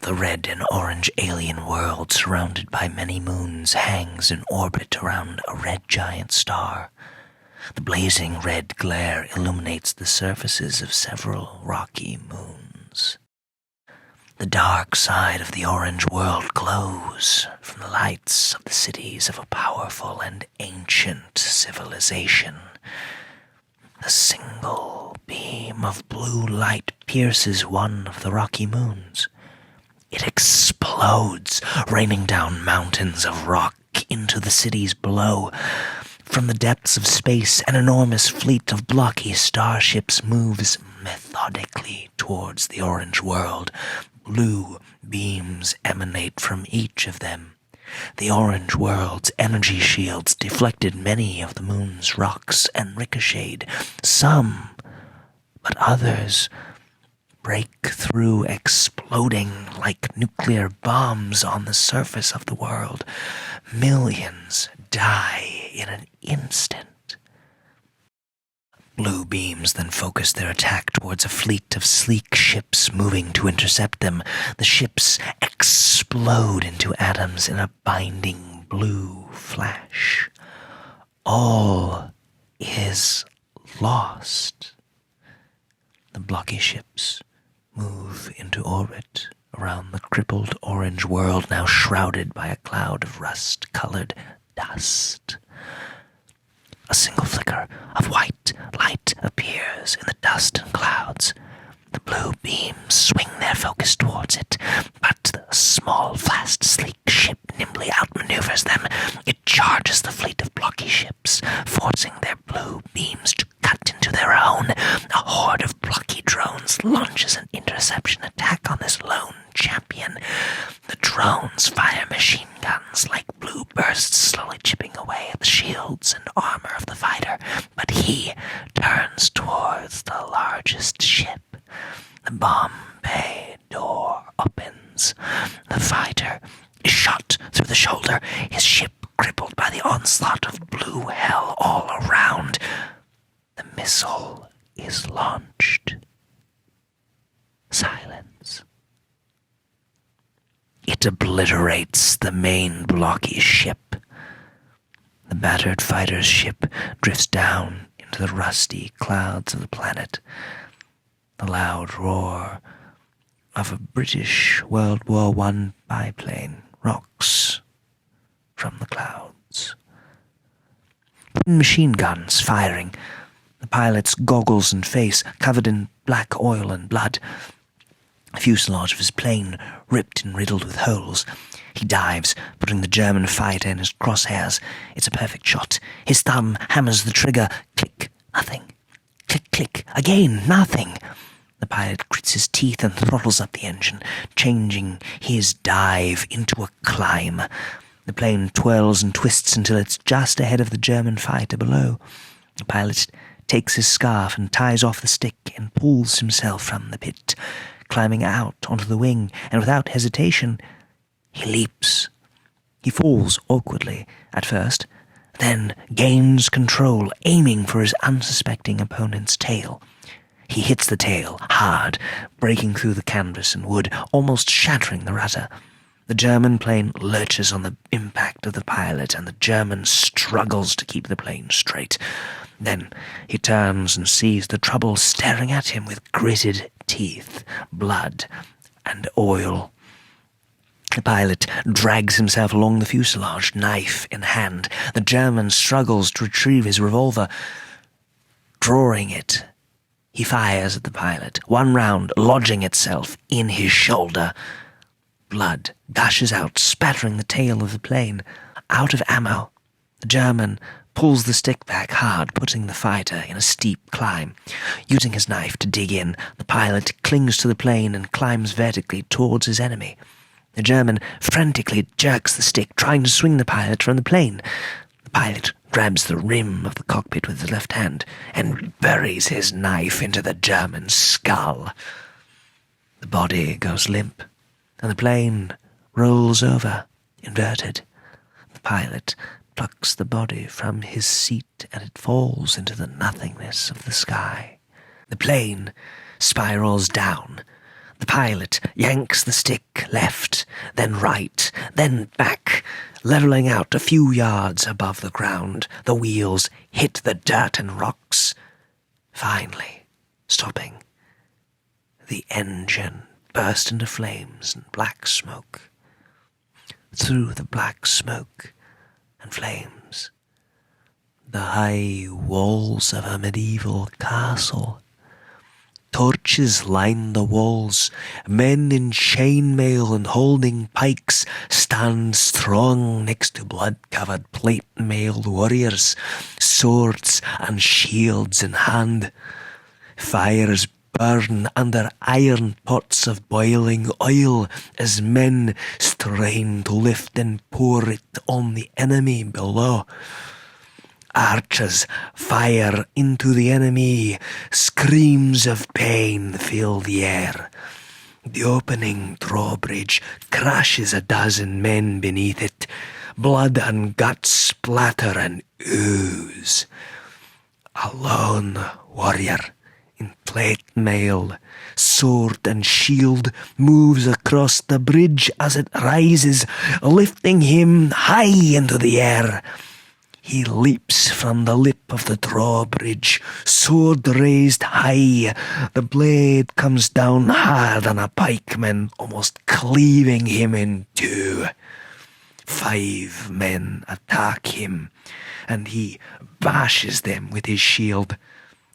The red and orange alien world, surrounded by many moons, hangs in orbit around a red giant star. The blazing red glare illuminates the surfaces of several rocky moons. The dark side of the orange world glows from the lights of the cities of a powerful and ancient civilization. A single beam of blue light pierces one of the rocky moons. It explodes, raining down mountains of rock into the cities below. From the depths of space, an enormous fleet of blocky starships moves methodically towards the orange world. Blue beams emanate from each of them. The orange world's energy shields deflected many of the moon's rocks and ricocheted some, but others break through, exploding like nuclear bombs on the surface of the world. Millions die in an instant. Blue beams then focus their attack towards a fleet of sleek ships moving to intercept them. The ships explode into atoms in a binding blue flash. All is lost. The blocky ships move into orbit around the crippled orange world, now shrouded by a cloud of rust-colored dust. A single flicker of white light appears in the dust and clouds. The blue beams swing their focus towards it, but the small, fast, sleek ship nimbly outmaneuvers them. It charges the fleet of blocky ships, forcing their blue beams to cut into their own. A horde of blocky drones launches an interception attack on this lone champion. The drones fire machine guns like blue bursts, slowly chipping away at the shields and armor of the fighter, but he turns towards the largest ship. The bomb bay door opens. The fighter is shot through the shoulder, his ship crippled by the onslaught of blue hell all around. The missile is launched. Silence. It obliterates the main blocky ship. The battered fighter's ship drifts down into the rusty clouds of the planet. The loud roar of a British World War I biplane rocks from the clouds. Machine guns firing. The pilot's goggles and face covered in black oil and blood. The fuselage of his plane ripped and riddled with holes. He dives, putting the German fighter in his crosshairs. It's a perfect shot. His thumb hammers the trigger. Click, nothing. Click, click, again, nothing. The pilot grits his teeth and throttles up the engine, changing his dive into a climb. The plane twirls and twists until it's just ahead of the German fighter below. The pilot takes his scarf and ties off the stick and pulls himself from the pit. Climbing out onto the wing, and without hesitation, he leaps. He falls awkwardly at first, then gains control, aiming for his unsuspecting opponent's tail. He hits the tail hard, breaking through the canvas and wood, almost shattering the rudder. The German plane lurches on the impact of the pilot, and the German struggles to keep the plane straight. Then he turns and sees the trouble staring at him with gritted teeth, blood, and oil. The pilot drags himself along the fuselage, knife in hand. The German struggles to retrieve his revolver. Drawing it, he fires at the pilot, one round lodging itself in his shoulder. Blood gushes out, spattering the tail of the plane. Out of ammo, the German pulls the stick back hard, putting the fighter in a steep climb. Using his knife to dig in, the pilot clings to the plane and climbs vertically towards his enemy. The German frantically jerks the stick, trying to swing the pilot from the plane. The pilot grabs the rim of the cockpit with his left hand and buries his knife into the German's skull. The body goes limp, and the plane rolls over, inverted. The pilot plucks the body from his seat, and it falls into the nothingness of the sky. The plane spirals down. The pilot yanks the stick left, then right, then back. Leveling out a few yards above the ground, the wheels hit the dirt and rocks. Finally, stopping, the engine burst into flames and black smoke. Through the black smoke and flames, the high walls of a medieval castle. Torches line the walls. Men in chainmail and holding pikes stand strong next to blood-covered plate-mailed warriors, swords and shields in hand. Fires burn under iron pots of boiling oil as men strain to lift and pour it on the enemy below. Archers fire into the enemy. Screams of pain fill the air. The opening drawbridge crashes a dozen men beneath it. Blood and guts splatter and ooze. A lone warrior in plate mail, sword and shield, moves across the bridge as it rises, lifting him high into the air. He leaps from the lip of the drawbridge, sword raised high. The blade comes down hard on a pikeman, almost cleaving him in two. 5 men attack him, and he bashes them with his shield.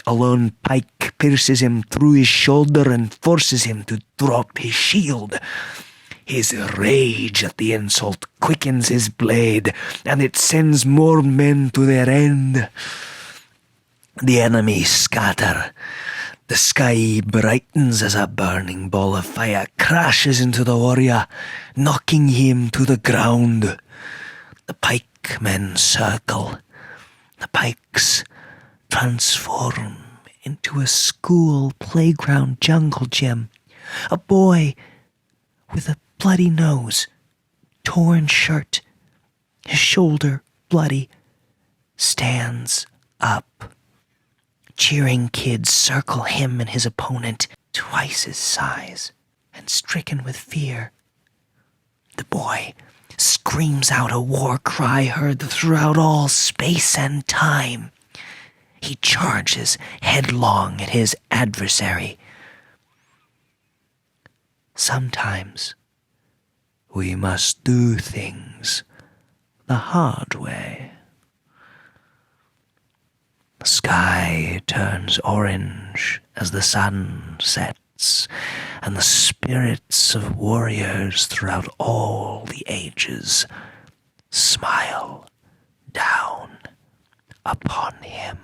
A lone pike pierces him through his shoulder and forces him to drop his shield. His rage at the insult quickens his blade, and it sends more men to their end. The enemy scatter. The sky brightens as a burning ball of fire crashes into the warrior, knocking him to the ground. The pikemen circle. The pikes transform into a school playground jungle gym. A boy with a bloody nose, torn shirt, his shoulder bloody, stands up. Cheering kids circle him and his opponent, twice his size, and stricken with fear. The boy screams out a war cry heard throughout all space and time. He charges headlong at his adversary. Sometimes we must do things the hard way. The sky turns orange as the sun sets, and the spirits of warriors throughout all the ages smile down upon him.